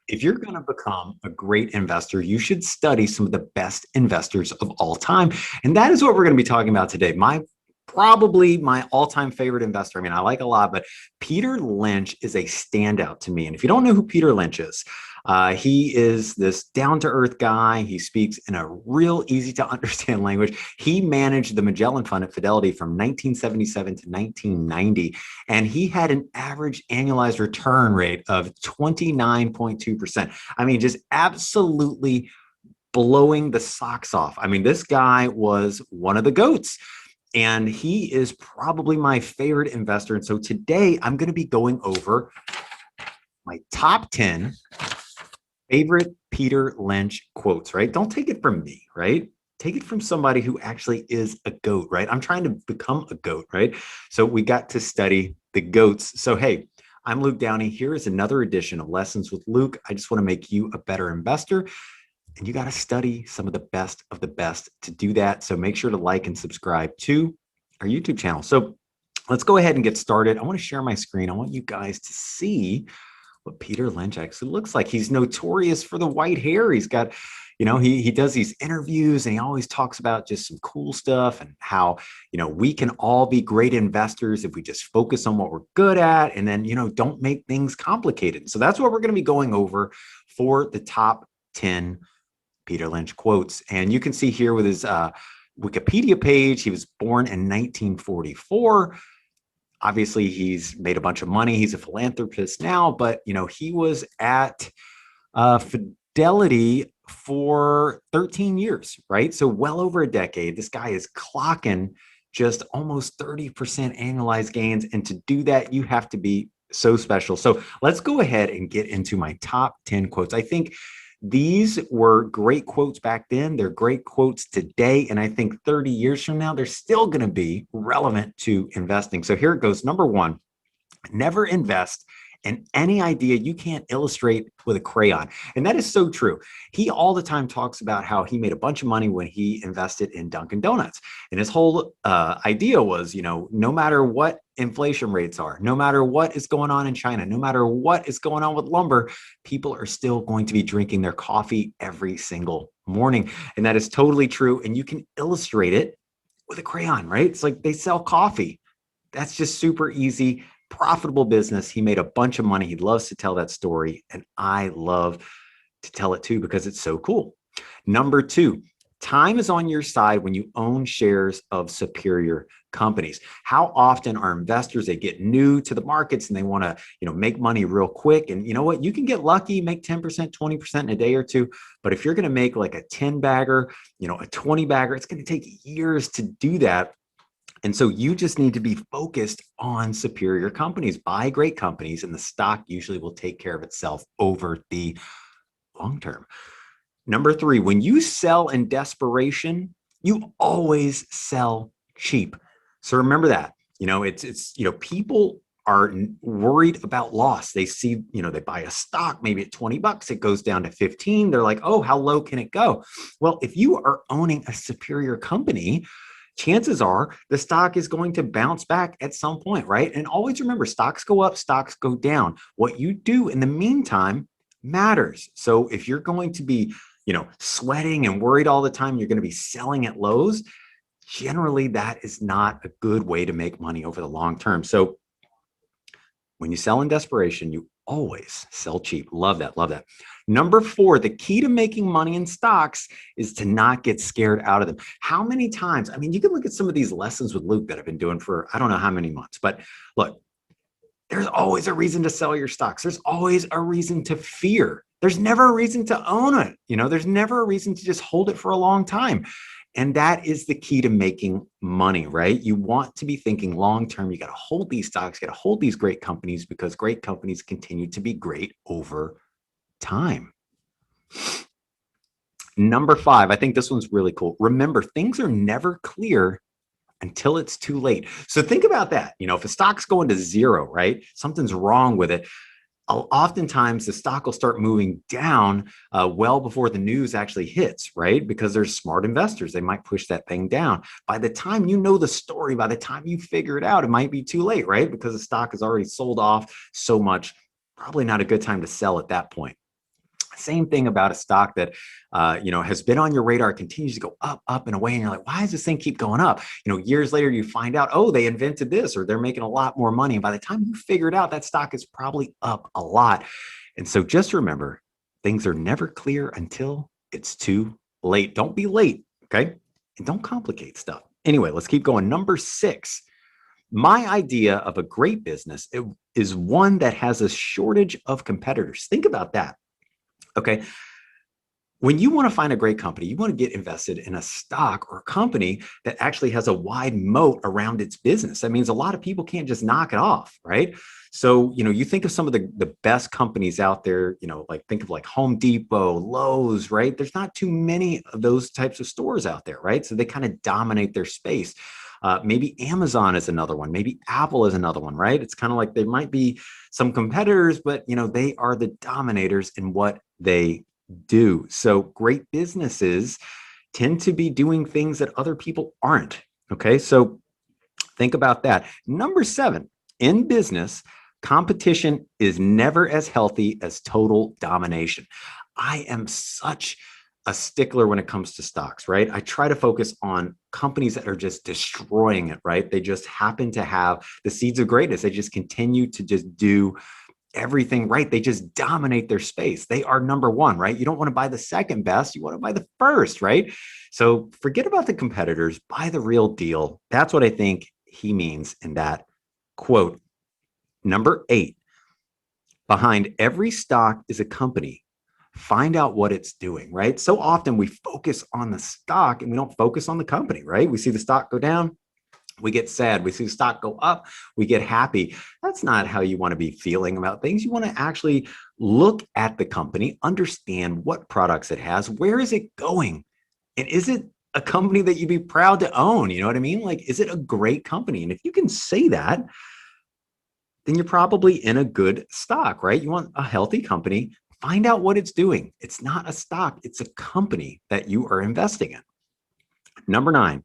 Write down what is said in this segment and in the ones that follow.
If you're going to become a great investor, you should study some of the best investors of all time. And that is what we're going to be talking about today. Probably my all-time favorite investor. I mean, I like a lot, but Peter Lynch is a standout to me. And if you don't know who Peter Lynch is, he is this down-to-earth guy. He speaks in a real easy-to-understand language. He managed the Magellan Fund at Fidelity from 1977 to 1990, and he had an average annualized return rate of 29.2%. I mean, just absolutely blowing the socks off. I mean, this guy was one of the GOATs. And he is probably my favorite investor. And so today I'm going to be going over my top 10 favorite Peter Lynch quotes, right? Don't take it from me, right? Take it from somebody who actually is a GOAT, right? I'm trying to become a GOAT, right? So we got to study the GOATs. So, hey, I'm Luke Downey. Here is another edition of Lessons with Luke. I just want to make you a better investor. And you got to study some of the best to do that. So make sure to like and subscribe to our YouTube channel. So let's go ahead and get started. I want to share my screen. I want you guys to see what Peter Lynch actually looks like. He's notorious for the white hair. He's got, he does these interviews and he always talks about just some cool stuff and how, we can all be great investors if we just focus on what we're good at and then, don't make things complicated. So that's what we're going to be going over for the top 10 Peter Lynch quotes. And you can see here with his Wikipedia page, he was born in 1944. Obviously, he's made a bunch of money. He's a philanthropist now, but, he was at Fidelity for 13 years, right? So well over a decade. This guy is clocking just almost 30% annualized gains. And to do that, you have to be so special. So let's go ahead and get into my top 10 quotes. I think these were great quotes back then. They're great quotes today. And I think 30 years from now, they're still going to be relevant to investing. So here it goes. Number one, never invest in any idea you can't illustrate with a crayon. And that is so true. He all the time talks about how he made a bunch of money when he invested in Dunkin' Donuts. And his whole idea was, no matter what inflation rates are, no matter what is going on in China, no matter what is going on with lumber, people are still going to be drinking their coffee every single morning. And that is totally true. And you can illustrate it with a crayon, right? It's like they sell coffee. That's just super easy. Profitable business. He made a bunch of money. He loves to tell that story. And I love to tell it too because it's so cool. Number two, time is on your side when you own shares of superior companies. How often are investors, they get new to the markets and they want to, make money real quick. And you know what? You can get lucky, make 10%, 20% in a day or two. But if you're going to make like a 10 bagger, a 20 bagger, it's going to take years to do that. And so you just need to be focused on superior companies, buy great companies, and the stock usually will take care of itself over the long term. Number three, when you sell in desperation, you always sell cheap. So remember that, people are worried about loss. They see, they buy a stock, maybe at 20 bucks, it goes down to 15. They're like, oh, how low can it go? Well, if you are owning a superior company, chances are the stock is going to bounce back at some point, right? And always remember, stocks go up, stocks go down. What you do in the meantime matters. So if you're going to be, sweating and worried all the time, you're going to be selling at lows. Generally, that is not a good way to make money over the long term. So when you sell in desperation, you always sell cheap. Love that. Love that. Number four, the key to making money in stocks is to not get scared out of them. How many times? I mean, you can look at some of these lessons with Luke that I've been doing for I don't know how many months, but look, there's always a reason to sell your stocks. There's always a reason to fear. There's never a reason to own it. There's never a reason to just hold it for a long time. And that is the key to making money, right? You want to be thinking long-term. You got to hold these stocks, you got to hold these great companies because great companies continue to be great over time. Number five, I think this one's really cool. Remember, things are never clear until it's too late. So think about that. If a stock's going to zero, right? Something's wrong with it. Oftentimes the stock will start moving down well before the news actually hits, right? Because there's smart investors. They might push that thing down. By the time you know the story, by the time you figure it out, it might be too late, right? Because the stock has already sold off so much. Probably not a good time to sell at that point. Same thing about a stock that has been on your radar, continues to go up, up and away, and you're like, why does this thing keep going up? Years later, you find out, oh, they invented this, or they're making a lot more money. And by the time you figure it out, that stock is probably up a lot. And so just remember, things are never clear until it's too late. Don't be late, okay? And don't complicate stuff. Anyway, let's keep going. Number 6. My idea of a great business is one that has a shortage of competitors. Think about that. Okay. When you want to find a great company, you want to get invested in a stock or company that actually has a wide moat around its business. That means a lot of people can't just knock it off, right? So, you think of some of the best companies out there, like think of like Home Depot, Lowe's, right? There's not too many of those types of stores out there, right? So they kind of dominate their space. Maybe Amazon is another one. Maybe Apple is another one, right? It's kind of like there might be some competitors, but they are the dominators in what they do. So great businesses tend to be doing things that other people aren't. Okay, so think about that. Number 7, in business, competition is never as healthy as total domination. I am such a stickler when it comes to stocks, right? I try to focus on companies that are just destroying it, right? They just happen to have the seeds of greatness. They just continue to just do everything right. They just dominate their space. They are number one, right? You don't want to buy the second best. You want to buy the first, right? So forget about the competitors, buy the real deal. That's what I think he means in that quote. Number 8, behind every stock is a company. Find out what it's doing, right? So often we focus on the stock and we don't focus on the company, right? We see the stock go down, we get sad. We see the stock go up, we get happy. That's not how you want to be feeling about things. You want to actually look at the company, understand what products it has, where is it going? And is it a company that you'd be proud to own? You know what I mean? Like, is it a great company? And if you can say that, then you're probably in a good stock, right? You want a healthy company. Find out what it's doing. It's not a stock, it's a company that you are investing in. Number 9,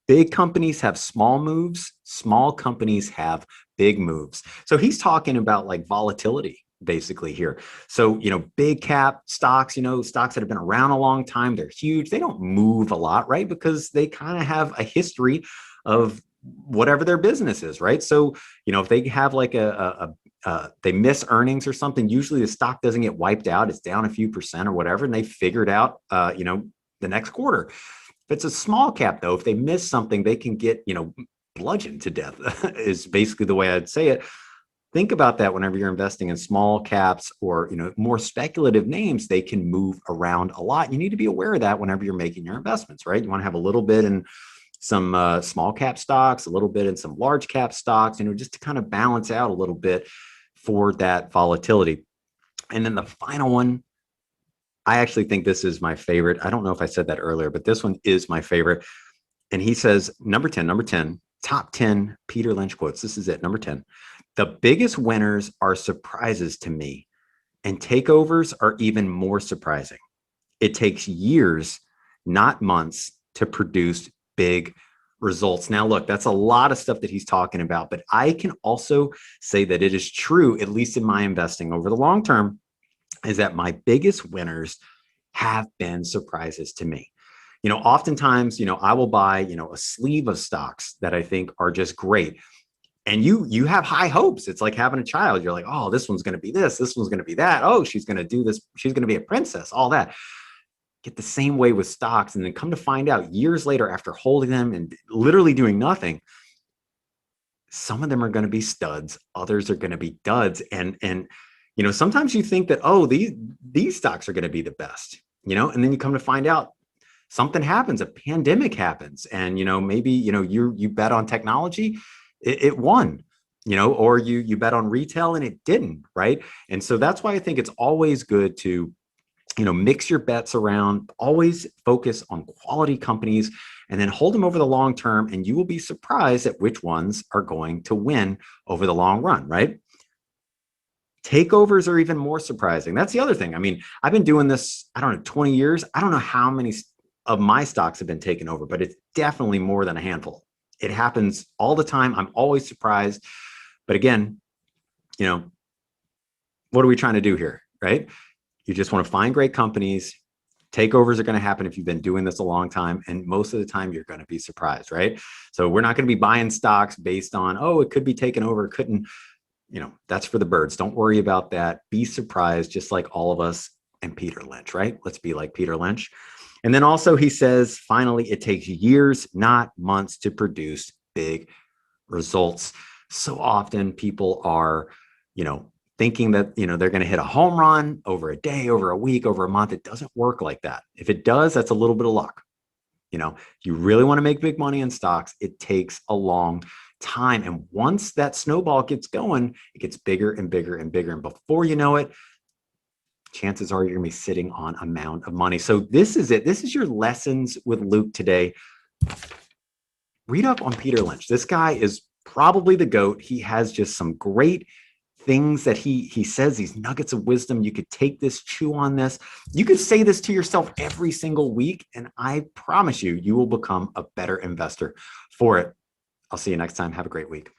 big companies have small moves, small companies have big moves. So he's talking about like volatility basically here. So, big cap stocks, stocks that have been around a long time, they're huge. They don't move a lot, right? Because they kind of have a history of whatever their business is, right? So, if they have like they miss earnings or something, usually the stock doesn't get wiped out. It's down a few percent or whatever, and they figured out, the next quarter. If it's a small cap, though, if they miss something, they can get, bludgeoned to death is basically the way I'd say it. Think about that whenever you're investing in small caps or, more speculative names. They can move around a lot. You need to be aware of that whenever you're making your investments, right? You want to have a little bit in some small cap stocks, a little bit in some large cap stocks, just to kind of balance out a little bit for that volatility. And then the final one, I actually think this is my favorite. I don't know if I said that earlier, but this one is my favorite. And he says, number 10, top 10 Peter Lynch quotes. This is it, number 10. The biggest winners are surprises to me, and takeovers are even more surprising. It takes years, not months, to produce big results. Now, look, that's a lot of stuff that he's talking about, but I can also say that it is true, at least in my investing over the long term, is that my biggest winners have been surprises to me. Oftentimes, I will buy, a sleeve of stocks that I think are just great. And you have high hopes. It's like having a child. You're like, oh, this one's going to be this one's going to be that. Oh, she's going to do this. She's going to be a princess, all that. Get the same way with stocks. And then come to find out years later, after holding them and literally doing nothing, some of them are going to be studs. Others are going to be duds. And sometimes you think that, oh, these stocks are going to be the best, and then you come to find out something happens, a pandemic happens. And, maybe, you bet on technology, it won, or you bet on retail and it didn't. Right. And so that's why I think it's always good to, mix your bets around, always focus on quality companies, and then hold them over the long term. And you will be surprised at which ones are going to win over the long run. Right. Takeovers are even more surprising. That's the other thing. I mean, I've been doing this, 20 years. I don't know how many of my stocks have been taken over, but it's definitely more than a handful. It happens all the time. I'm always surprised. But again, what are we trying to do here, right? You just want to find great companies. Takeovers are going to happen if you've been doing this a long time. And most of the time, you're going to be surprised, right? So we're not going to be buying stocks based on, oh, it could be taken over, it couldn't. That's for the birds. Don't worry about that. Be surprised, just like all of us and Peter Lynch, right? Let's be like Peter Lynch. And then also he says, finally, it takes years, not months, to produce big results. So often people are, thinking that, they're going to hit a home run over a day, over a week, over a month. It doesn't work like that. If it does, that's a little bit of luck. You really want to make big money in stocks, it takes a long time. And once that snowball gets going, it gets bigger and bigger and bigger. And before you know it, chances are you're going to be sitting on a mound of money. So this is it. This is your lessons with Luke today. Read up on Peter Lynch. This guy is probably the GOAT. He has just some great things that he says, these nuggets of wisdom. You could take this, chew on this. You could say this to yourself every single week, and I promise you, you will become a better investor for it. I'll see you next time. Have a great week.